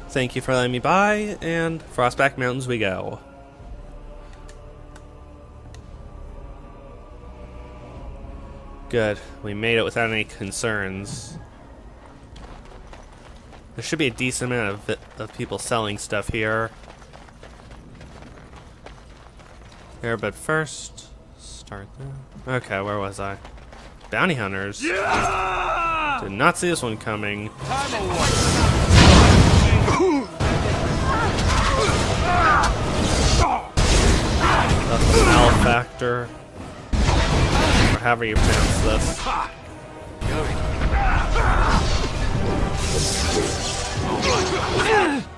Thank you for letting me by, and Frostback Mountains we go. Good. We made it without any concerns. There should be a decent amount of people selling stuff here. But first, start there. Okay, where was I? Bounty hunters. Yeah! Did not see this one coming. That's a malefactor. Or however you pronounce this.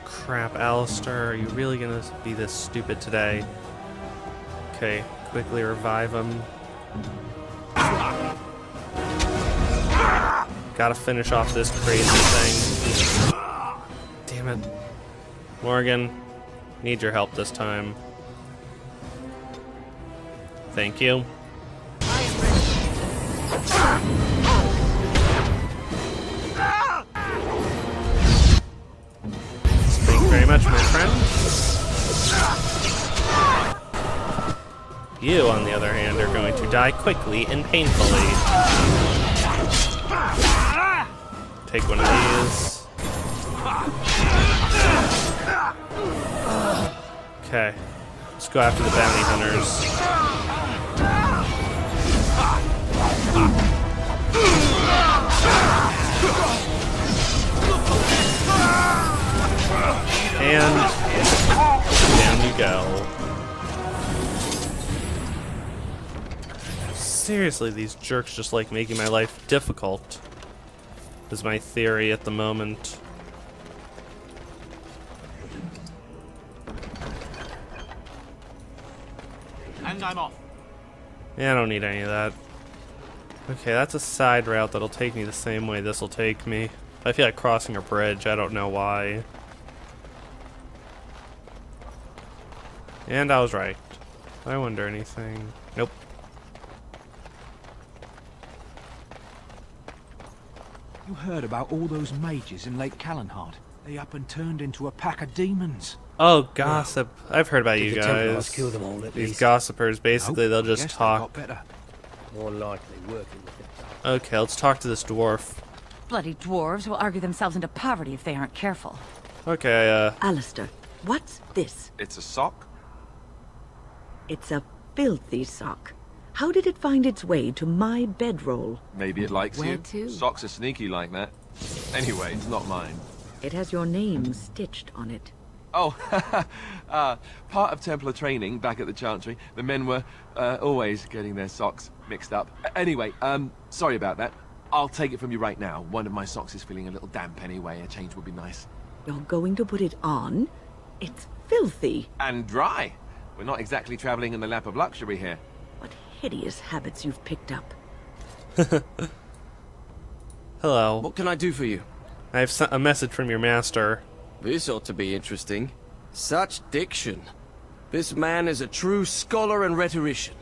Crap, Alistair. Are you really gonna be this stupid today? Okay, quickly revive him. Gotta finish off this crazy thing. Damn it. Morgan, need your help this time. Thank you. Thank you very much, my friend. You, on the other hand, are going to die quickly and painfully. Take one of these. Okay. Let's go after the bounty hunters. And down you go. Seriously, these jerks just like making my life difficult, is my theory at the moment. And I'm off. Yeah, I don't need any of that. Okay, that's a side route that'll take me the same way this will take me. I feel like crossing a bridge, I don't know why. And I was right. I wonder anything. Nope. You heard about all those mages in Lake Callanhard? They up and turned into a pack of demons. Oh, gossip. I've heard about you guys. Kill them all, at These least. gossipers, basically, they'll just Guess they talk. got better. More likely working with them. Okay, let's talk to this dwarf. Bloody dwarves will argue themselves into poverty if they aren't careful. Okay, Alistair, what's this? It's a sock? It's a filthy sock. How did it find its way to my bedroll? Maybe it likes Where you. to? Socks are sneaky like that. Anyway, it's not mine. It has your name stitched on it. Oh, part of Templar training back at the Chantry. The men were always getting their socks mixed up. Anyway, sorry about that. I'll take it from you right now. One of my socks is feeling a little damp anyway. A change would be nice. You're going to put it on? It's filthy. And dry. We're not exactly traveling in the lap of luxury here. What hideous habits you've picked up. hello. What can I do for you? I have a message from your master. This ought to be interesting. Such diction. This man is a true scholar and rhetorician.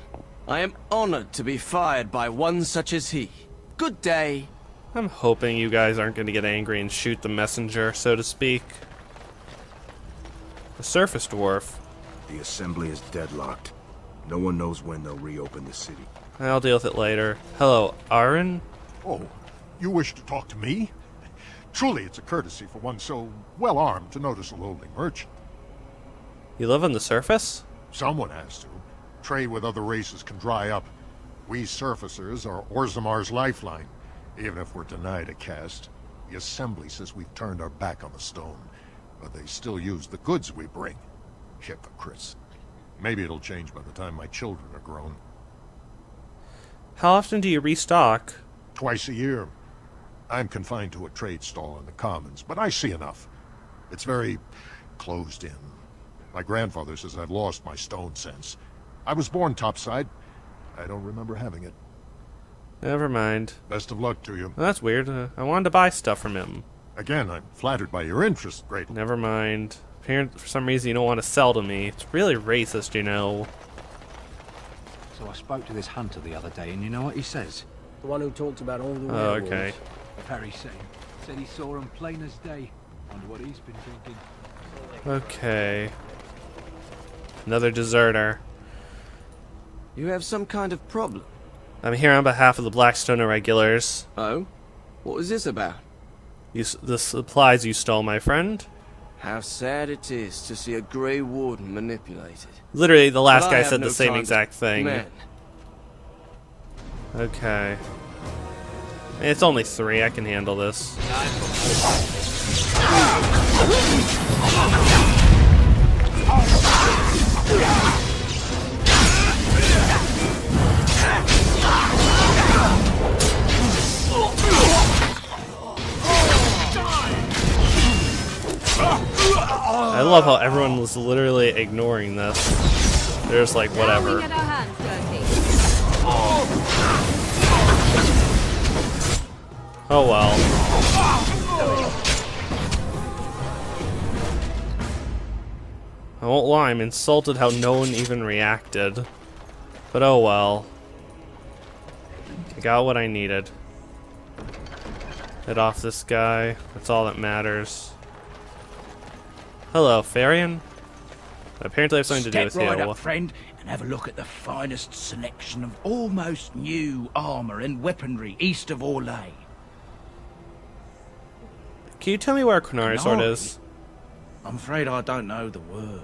I am honored to be fired by one such as he. Good day. I'm hoping you guys aren't going to get angry and shoot the messenger, so to speak. The surface dwarf. The assembly is deadlocked. No one knows when they'll reopen the city. I'll deal with it later. Hello, Aaron? Oh, you wish to talk to me? Truly, it's a courtesy for one so well-armed to notice a lowly merchant. You live on the surface? Someone has to. Trade with other races can dry up. We surfacers are Orzammar's lifeline. Even if we're denied a caste, the assembly says we've turned our back on the stone, but they still use the goods we bring. Hypocrites. Maybe it'll change by the time my children are grown. How often do you restock? Twice a year. I'm confined to a trade stall in the Commons, but I see enough. It's very closed in. My grandfather says I've lost my stone sense. I was born topside. I don't remember having it. Never mind. Best of luck to you. Well, that's weird. I wanted to buy stuff from him. Again, I'm flattered by your interest, great. Never mind. Apparently, for some reason, you don't want to sell to me. It's really racist, you know. So I spoke to this hunter the other day, and you know what he says? The one who talked about all the Oh, werewolves. okay. Very same. Said he saw him plain as day. Wonder what he's been drinking. Okay. Another deserter. You have some kind of problem. I'm here on behalf of the Blackstone Irregulars. Oh? What was this about? The supplies you stole, my friend. How sad it is to see a Grey Warden manipulated. Literally, the last But I guy have said no the same time exact to- thing. Man, Okay. It's only 3, I can handle this. I love how everyone was literally ignoring this. They're just like, whatever. Oh well. I won't lie, I'm insulted how no one even reacted. But oh well. I got what I needed. Hit off this guy. That's all that matters. Hello, Farian. Apparently I have something to do with Step right you. up, friend, and have a look at the finest selection of almost new armor and weaponry east of Orlais. Can you tell me where Quinari Sword is? I'm afraid I don't know the word.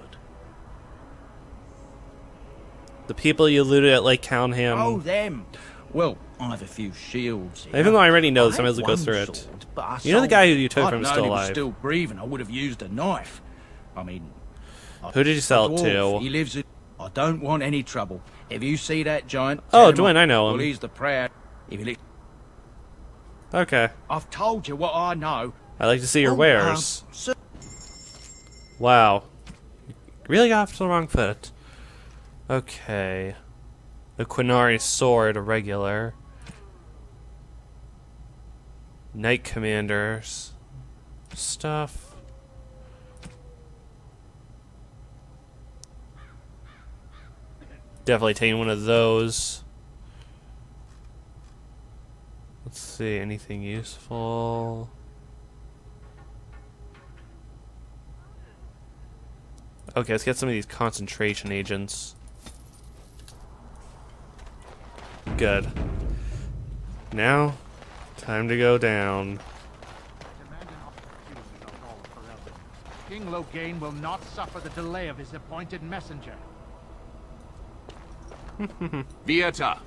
The people you looted at Lake Calnham. Oh, them. Well, I have a few shields here. Even though I already know this, I I might as well go had through one it. sword, but I You know the sold guy who it. you took I'd from is known still he was alive. still breathing, I would have used a knife. I mean, Who did you sell it dwarf, to? he lives in... I don't want any trouble. If you see that giant... Oh, tell him Dwayne, I know Well, him. he's the proud... If he... Okay. I've told you what I know. I'd like to see your Oh, wares. Wow. You really got off to the wrong foot. Okay. The Quinari Sword, a regular. Knight Commanders. Stuff. Definitely taking one of those. Let's see, anything useful? Okay, let's get some of these concentration agents. Good. Now, time to go down. King Loghain will not suffer the delay of his appointed messenger. Vieta,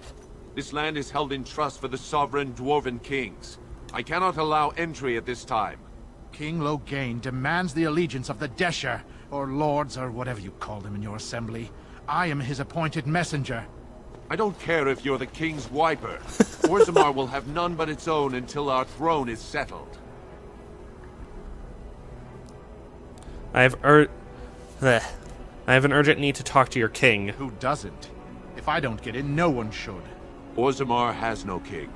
this land is held in trust for the sovereign dwarven kings. I cannot allow entry at this time. King Loghain demands the allegiance of the Desher, or lords, or whatever you call them in your assembly. I am his appointed messenger. I don't care if you're the king's wiper. Orzammar will have none but its own until our throne is settled. I have an urgent need to talk to your king. Who doesn't? If I don't get in, no one should. Orzammar has no king.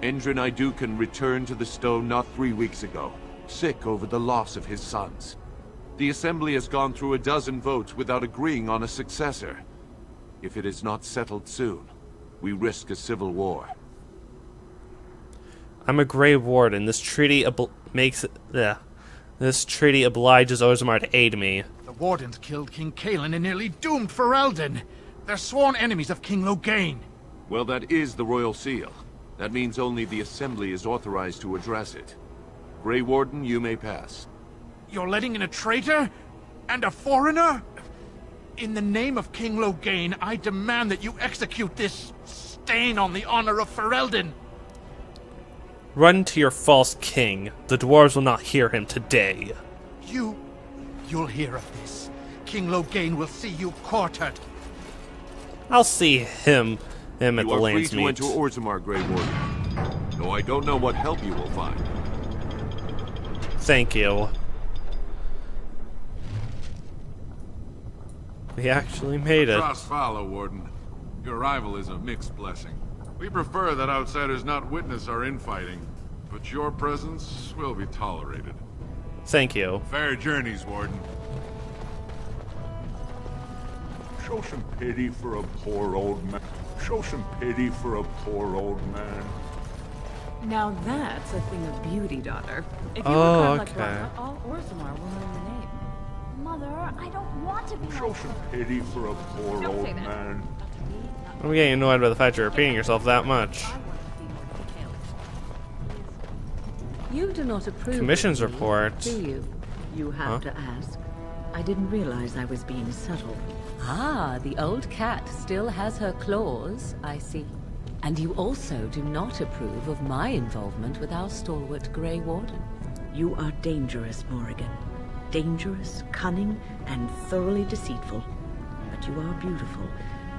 Endrin Idukan returned to the stone not 3 weeks ago, sick over the loss of his sons. The assembly has gone through a dozen votes without agreeing on a successor. If it is not settled soon, we risk a civil war. I'm a Grey Warden. This treaty This treaty obliges Orzammar to aid me. The Wardens killed King Caelan and nearly doomed Ferelden. They're sworn enemies of King Loghain. Well, that is the royal seal. That means only the assembly is authorized to address it. Grey Warden, you may pass. You're letting in a traitor? And a foreigner? In the name of King Loghain, I demand that you execute this stain on the honor of Ferelden. Run to your false king. The dwarves will not hear him today. You'll hear of this. King Loghain will see you quartered. I'll see him at the You are free Lands to Meet. enter Orzammar, Grey Warden. Though I don't know what help you will find. Thank you. We actually made it. Cross follow, Warden. Your arrival is a mixed blessing. We prefer that outsiders not witness our infighting, but your presence will be tolerated. Thank you. Fair journeys, Warden. Show some pity for a poor old man. Show some pity for a poor old man. Now that's a thing of beauty, daughter. If you Oh, regard like okay. Rowan, all Orzammar will know the name. Mother, I don't want to be Show like some pity for a poor Don't old say that. man. I'm getting annoyed by the fact you're repeating yourself that much. You do not approve Commission's of me, report. do you? You have Huh? to ask. I didn't realize I was being subtle. Ah, the old cat still has her claws, I see. And you also do not approve of my involvement with our stalwart Grey Warden. You are dangerous, Morrigan. Dangerous, cunning, and thoroughly deceitful. But you are beautiful,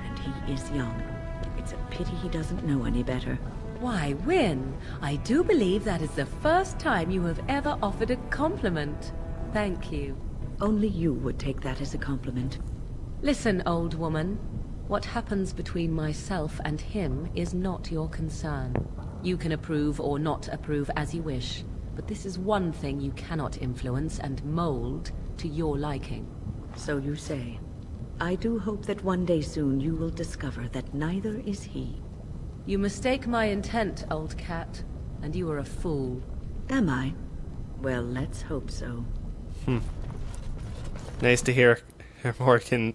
and he is young. It's a pity he doesn't know any better. Why, Wynne, I do believe that is the first time you have ever offered a compliment. Thank you. Only you would take that as a compliment. Listen, old woman. What happens between myself and him is not your concern. You can approve or not approve as you wish, but this is one thing you cannot influence and mold to your liking. So you say. I do hope that one day soon you will discover that neither is he. You mistake my intent, old cat, and you are a fool. Am I? Well, let's hope so. Nice to hear Morgan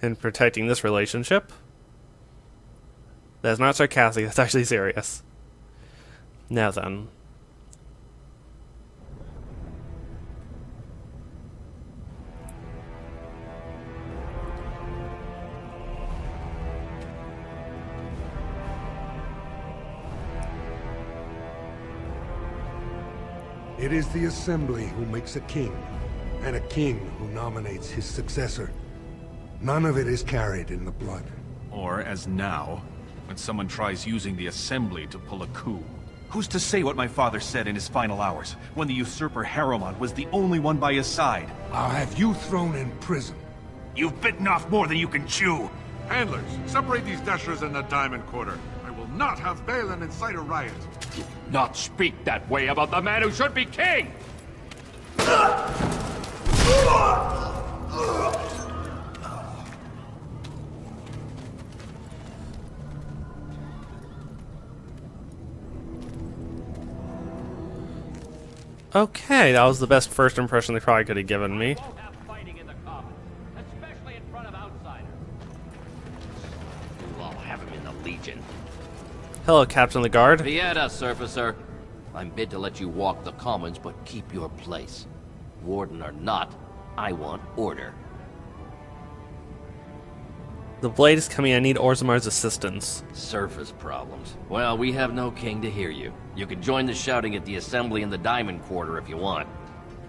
in protecting this relationship. That's not sarcastic, that's actually serious. Now then. It is the Assembly who makes a king, and a king who nominates his successor. None of it is carried in the blood. Or, as now, when someone tries using the Assembly to pull a coup. Who's to say what my father said in his final hours, when the usurper Harrowmont was the only one by his side? I'll have you thrown in prison. You've bitten off more than you can chew! Handlers, separate these dashers in the Diamond Quarter. I will not have Balin incite a riot. Not speak that way about the man who should be king! Okay, that was the best first impression they probably could have given me. I'll have him in the Legion. Hello, Captain of the Guard. Vieta, surfacer. I'm bid to let you walk the commons, but keep your place. Warden or not, I want order. The blade is coming. I need Orzammar's assistance. Surface problems. Well, we have no king to hear you. You can join the shouting at the Assembly in the Diamond Quarter if you want.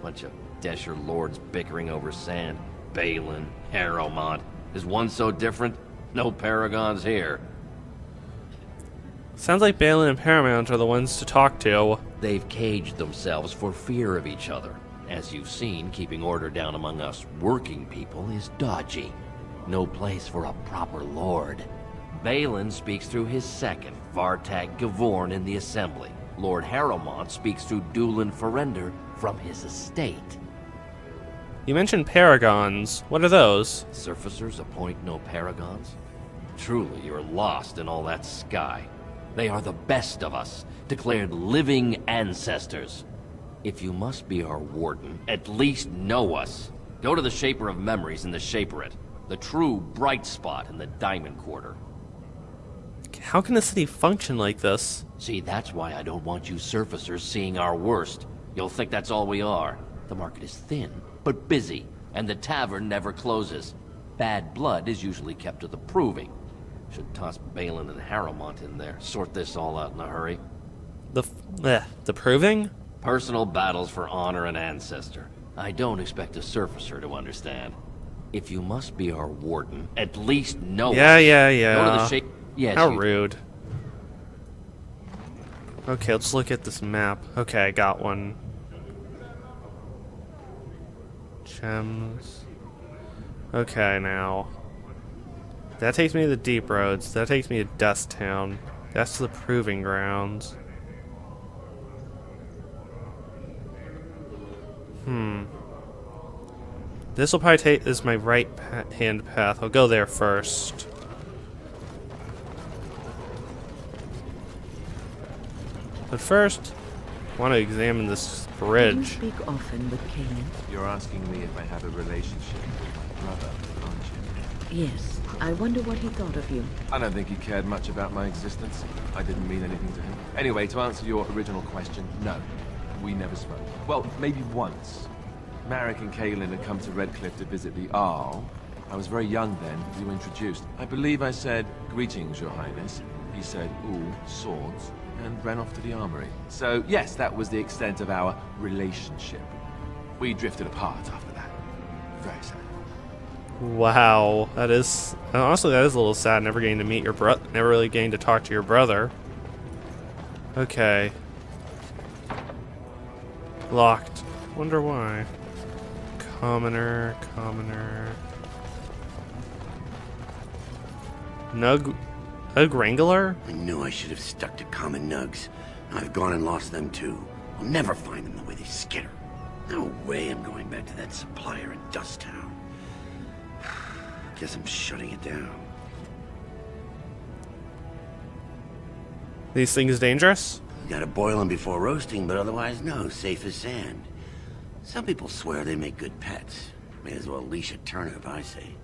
Bunch of Desher lords bickering over sand. Balin, Harrowmont. Is one so different? No Paragons here. Sounds like Balin and Paramount are the ones to talk to. They've caged themselves for fear of each other. As you've seen, keeping order down among us working people is dodgy. No place for a proper lord. Balin speaks through his second, Vartag Gavorn, in the Assembly. Lord Harrowmont speaks through Dulin Ferender from his estate. You mentioned Paragons. What are those? Surfacers appoint no Paragons? Truly, you're lost in all that sky. They are the best of us, declared living ancestors. If you must be our warden, at least know us. Go to the Shaper of Memories in the Shaperate, the true bright spot in the Diamond Quarter. How can a city function like this? See, that's why I don't want you surfacers seeing our worst. You'll think that's all we are. The market is thin, but busy, and the tavern never closes. Bad blood is usually kept to the proving. Should toss Balin and Harrowmont in there, sort this all out in a hurry. The proving? Personal battles for honor and ancestor. I don't expect a surfacer to understand. If you must be our warden, at least know Yeah. Go to the shape. Yes, How rude. Okay, let's look at this map. Okay, I got one. Gems. Okay, now. That takes me to the Deep Roads. That takes me to Dust Town. That's the Proving Grounds. This will probably take is my right hand path. I'll go there first. But first, I want to examine this Do you bridge. speak often with Kaelin? You're asking me if I have a relationship with my brother, aren't you? Yes. I wonder what he thought of you. I don't think he cared much about my existence. I didn't mean anything to him. Anyway, to answer your original question, no. We never spoke. Well, maybe once. Marek and Kaelin had come to Redcliffe to visit the Arl. I was very young then. We were introduced. I believe I said, "Greetings, Your Highness." He said, "Ooh, swords," and ran off to the armory. So, yes, that was the extent of our relationship. We drifted apart after that. Very sad. Wow, that is honestly that is a little sad. Never getting to meet your brother, never really getting to talk to your brother. Okay, locked. Wonder why. Commoner. Nug Wrangler? I knew I should have stuck to common nugs. I've gone and lost them too. I'll never find them the way they skitter. No way I'm going back to that supplier in Dust Town. Guess I'm shutting it down. These things dangerous? Gotta boil them before roasting, but otherwise no, safe as sand. Some people swear they make good pets. May as well leash a turnip, I say.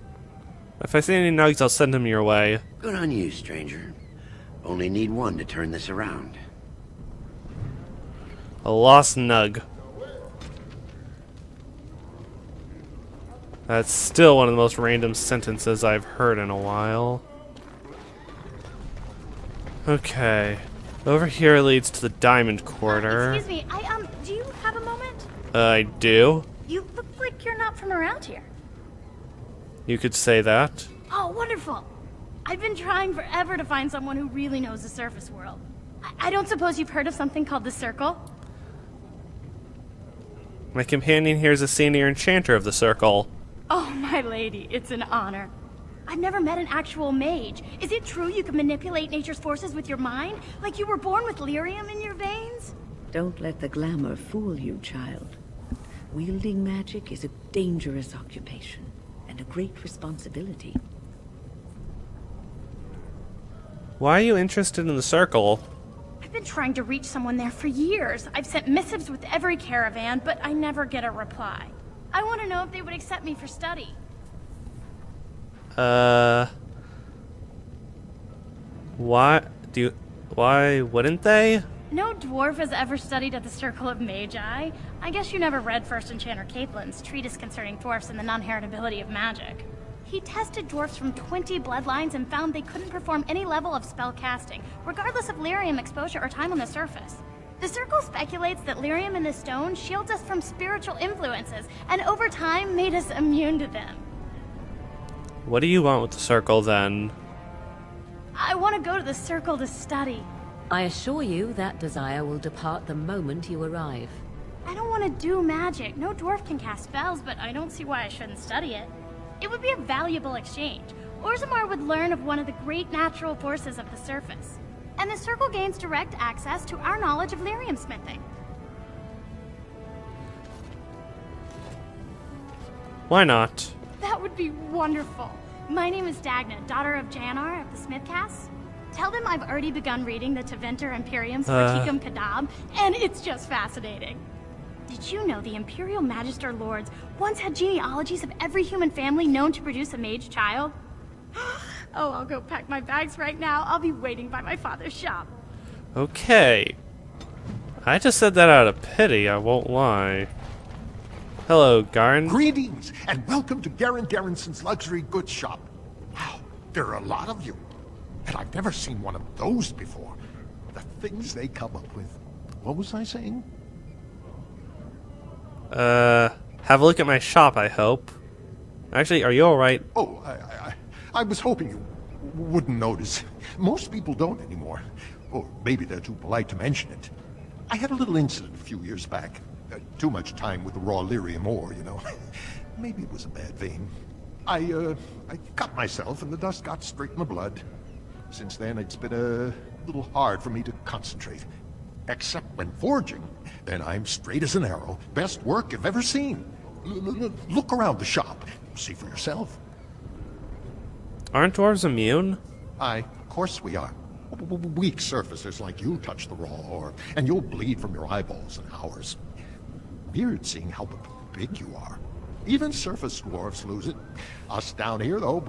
If I see any nugs, I'll send them your way. Good on you, stranger. Only need one to turn this around. A lost nug. That's still one of the most random sentences I've heard in a while. Okay. Over here leads to the Diamond Quarter. Excuse me, do you have a moment? I do? You look like you're not from around here. You could say that. Oh, wonderful. I've been trying forever to find someone who really knows the surface world. I don't suppose you've heard of something called the Circle? My companion here is a senior enchanter of the Circle. Oh, my lady, it's an honor. I've never met an actual mage. Is it true you can manipulate nature's forces with your mind? Like you were born with lyrium in your veins? Don't let the glamour fool you, child. Wielding magic is a dangerous occupation, and a great responsibility. Why are you interested in the Circle? I've been trying to reach someone there for years. I've sent missives with every caravan, but I never get a reply. I want to know if they would accept me for study. Why wouldn't they? No dwarf has ever studied at the Circle of Magi. I guess you never read First Enchanter Cousland's treatise concerning dwarfs and the non-heritability of magic. He tested dwarfs from 20 bloodlines and found they couldn't perform any level of spell casting, regardless of lyrium exposure or time on the surface. The Circle speculates that lyrium in the stone shields us from spiritual influences, and over time made us immune to them. What do you want with the Circle, then? I want to go to the Circle to study. I assure you that desire will depart the moment you arrive. I don't want to do magic. No dwarf can cast spells, but I don't see why I shouldn't study it. It would be a valuable exchange. Orzammar would learn of one of the great natural forces of the surface. And the Circle gains direct access to our knowledge of lyrium smithing. Why not? That would be wonderful. My name is Dagna, daughter of Janar of the Smithcasts. Tell them I've already begun reading the Teventer Imperium's Criticum Kadab, and it's just fascinating. Did you know the Imperial Magister Lords once had genealogies of every human family known to produce a mage child? Oh, I'll go pack my bags right now. I'll be waiting by my father's shop. Okay. I just said that out of pity, I won't lie. Hello, Garn. Greetings, and welcome to Garen Garrison's luxury goods shop. Wow, there are a lot of you. And I've never seen one of those before. The things they come up with. What was I saying? Have a look at my shop, I hope. Actually, are you alright? Oh, I was hoping you wouldn't notice. Most people don't anymore. Or maybe they're too polite to mention it. I had a little incident a few years back. Too much time with the raw lyrium ore, you know. Maybe it was a bad vein. I cut myself and the dust got straight in the blood. Since then, it's been a little hard for me to concentrate. Except when forging, then I'm straight as an arrow. Best work you've ever seen. Look around the shop. See for yourself. Aren't dwarves immune? Of course we are. Weak surfacers like you touch the raw ore, and you'll bleed from your eyeballs in hours. Weird seeing how big you are. Even surface dwarfs lose it. Us down here, though,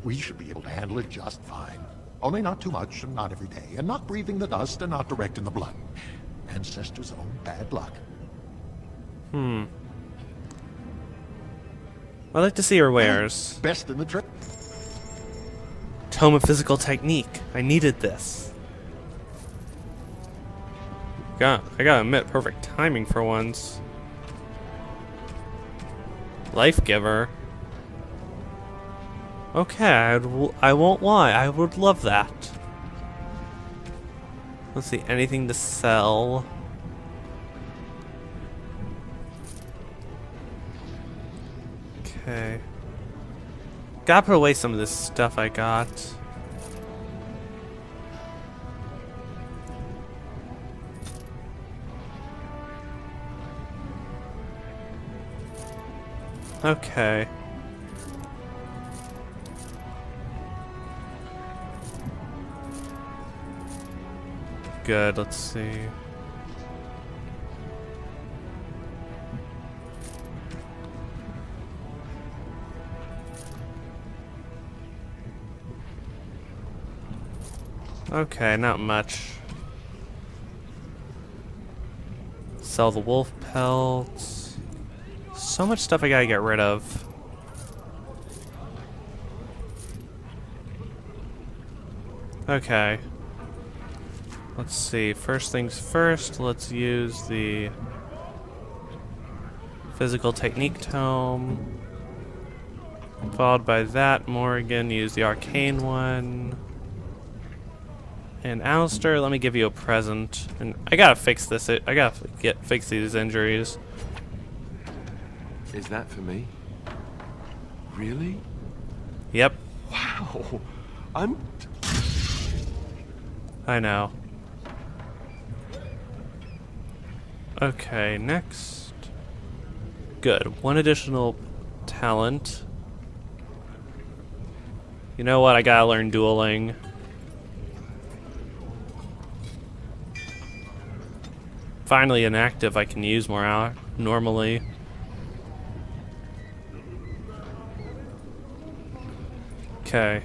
we should be able to handle it just fine. Only not too much, and not every day, and not breathing the dust, and not direct in the blood. Ancestors' own bad luck. I'd like to see her wares. Best in the trip. Tome of Physical Technique. I needed this. I gotta admit, perfect timing for once. Life Giver. Okay, I won't lie. I would love that. Let's see, anything to sell. Okay. Gotta put away some of this stuff I got. Okay. Good, let's see. Okay, not much. Sell the wolf pelts. So much stuff I gotta get rid of. Okay. Let's see. First things first, let's use the Physical Technique Tome. Followed by that, Morrigan, use the Arcane one. And Alistair, let me give you a present. And I gotta fix this. I gotta fix these injuries. Is that for me? Really? Yep. Wow. I know. Okay, next. Good. One additional talent. You know what? I gotta learn dueling. Finally, an active I can use more normally. Okay.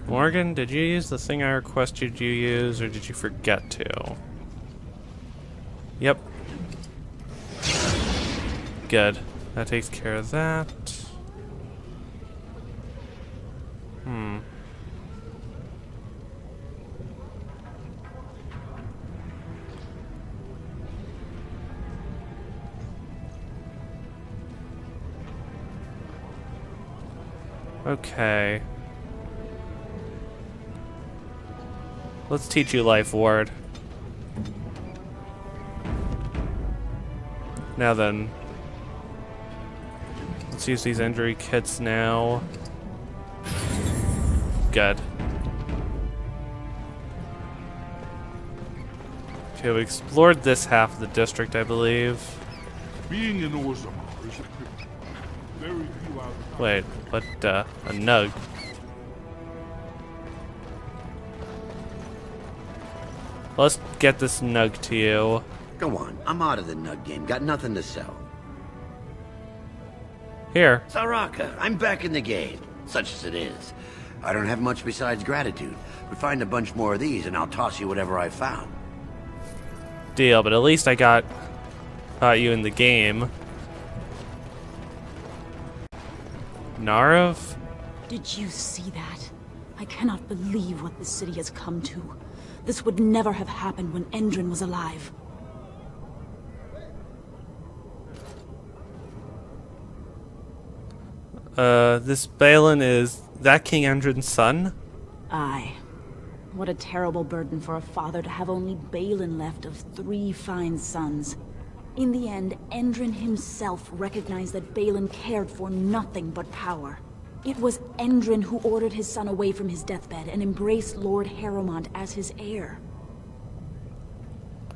Morgan, did you use the thing I requested you use, or did you forget to? Yep. Good. That takes care of that. Okay. Let's teach you Life Ward. Now then. Let's use these injury kits now. Good. Okay, we explored this half of the district, I believe. Being in Orzammar is a privilege. Very few out. Wait, what, a nug? Let's get this nug to you. Go on, I'm out of the nug game. Got nothing to sell. Here. Saraka, I'm back in the game. Such as it is. I don't have much besides gratitude. But find a bunch more of these and I'll toss you whatever I found. Deal, but at least I got you in the game. Narav? Did you see that? I cannot believe what this city has come to. This would never have happened when Endrin was alive. This Balin is that King Endrin's son? Aye. What a terrible burden for a father to have only Balin left of 3 fine sons. In the end, Endrin himself recognized that Balin cared for nothing but power. It was Endrin who ordered his son away from his deathbed and embraced Lord Harrowmont as his heir.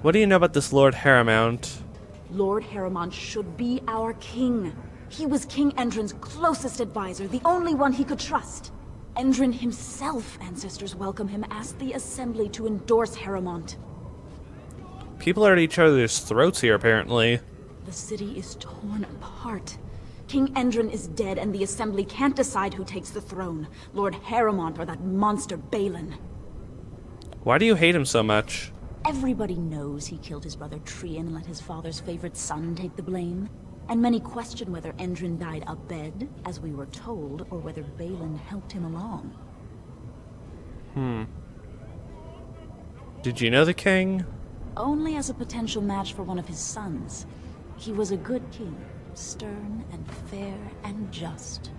What do you know about this Lord Harrowmont? Lord Harrowmont should be our king. He was King Endrin's closest advisor, the only one he could trust. Endrin himself, ancestors welcome him, asked the Assembly to endorse Harrowmont. People are at each other's throats here, apparently. The city is torn apart. King Endrin is dead, and the Assembly can't decide who takes the throne, Lord Harrowmont or that monster Balin. Why do you hate him so much? Everybody knows he killed his brother Trian and let his father's favorite son take the blame. And many question whether Endrin died abed, as we were told, or whether Balin helped him along. Did you know the king? Only as a potential match for one of his sons. He was a good king, stern and fair and just.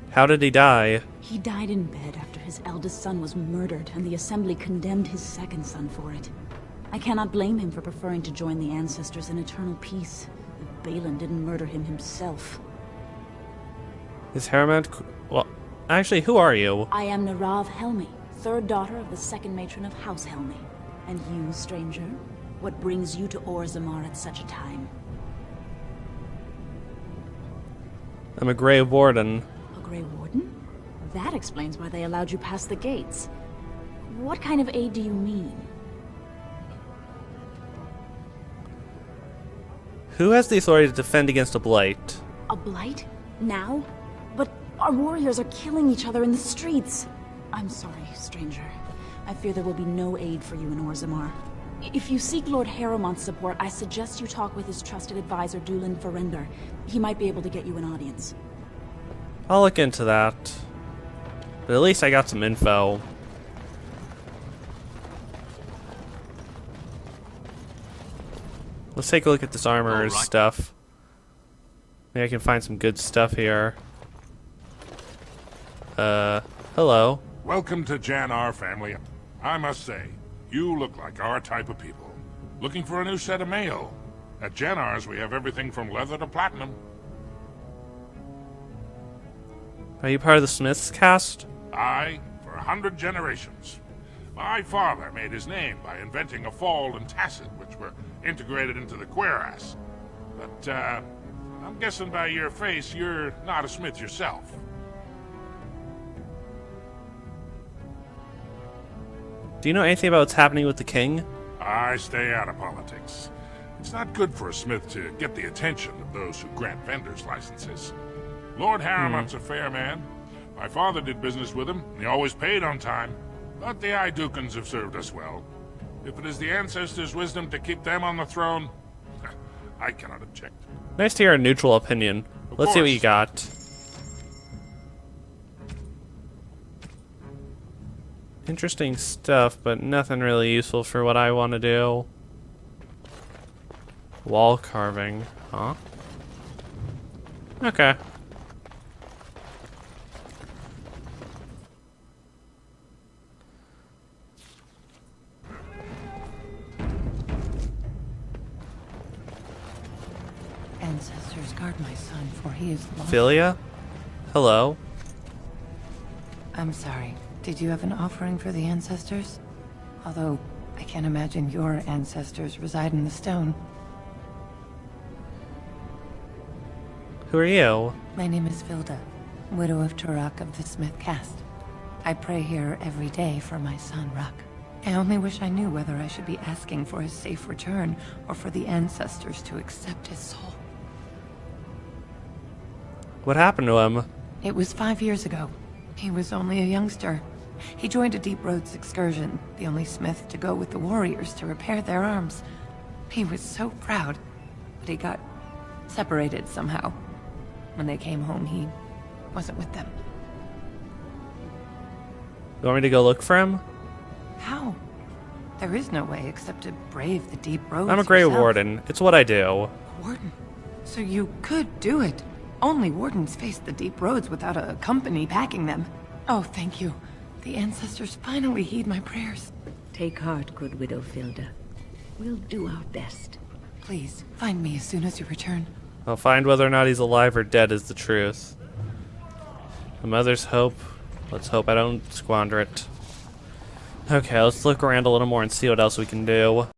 How did he die? He died in bed after his eldest son was murdered, and the Assembly condemned his second son for it. I cannot blame him for preferring to join the ancestors in eternal peace. If Balin didn't murder him himself. Is Harrowmont... Well, actually, who are you? I am Narav Helmi, third daughter of the second matron of House Helmi. And you, stranger? What brings you to Orzammar at such a time? I'm a Grey Warden. A Grey Warden? That explains why they allowed you past the gates. What kind of aid do you mean? Who has the authority to defend against a blight? A blight? Now? But our warriors are killing each other in the streets. I'm sorry, stranger. I fear there will be no aid for you in Orzammar. If you seek Lord Harrowmont's support, I suggest you talk with his trusted advisor, Dulin Ferender. He might be able to get you an audience. I'll look into that. But at least I got some info. Let's take a look at this armor's stuff. Maybe I can find some good stuff here. Hello. Welcome to Jannar, family. I must say, you look like our type of people. Looking for a new set of mail. At Jannar's, we have everything from leather to platinum. Are you part of the Smiths cast? Aye, for 100 generations. My father made his name by inventing a fall and tacit, which were integrated into the cuirass. But, I'm guessing by your face, you're not a smith yourself. Do you know anything about what's happening with the king? I stay out of politics. It's not good for a smith to get the attention of those who grant vendors licenses. Lord Harrowmont's a fair man. My father did business with him, and he always paid on time. But the Idukans have served us well. If it is the ancestors' wisdom to keep them on the throne, I cannot object. Nice to hear a neutral opinion. Let's see what you got. Interesting stuff, but nothing really useful for what I want to do. Wall carving, huh? Okay. Ancestors, guard my son, for he is lost. Philia? Hello? I'm sorry. Did you have an offering for the ancestors? Although, I can't imagine your ancestors reside in the stone. Who are you? My name is Vilda, widow of Turok of the Smith caste. I pray here every day for my son, Ruck. I only wish I knew whether I should be asking for his safe return or for the ancestors to accept his soul. What happened to him? It was 5 years ago. He was only a youngster. He joined a Deep Roads excursion, the only smith to go with the warriors to repair their arms. He was so proud, but he got separated somehow. When they came home, he wasn't with them. You want me to go look for him? How? There is no way except to brave the Deep Roads I'm a Grey yourself. Warden. It's what I do. Warden? So you could do it. Only wardens face the Deep Roads without a company backing them. Oh, thank you. The ancestors finally heed my prayers. Take heart, good widow Vilda. We'll do our best. Please, find me as soon as you return. I'll find whether or not he's alive or dead is the truth. A mother's hope. Let's hope I don't squander it. Okay, let's look around a little more and see what else we can do.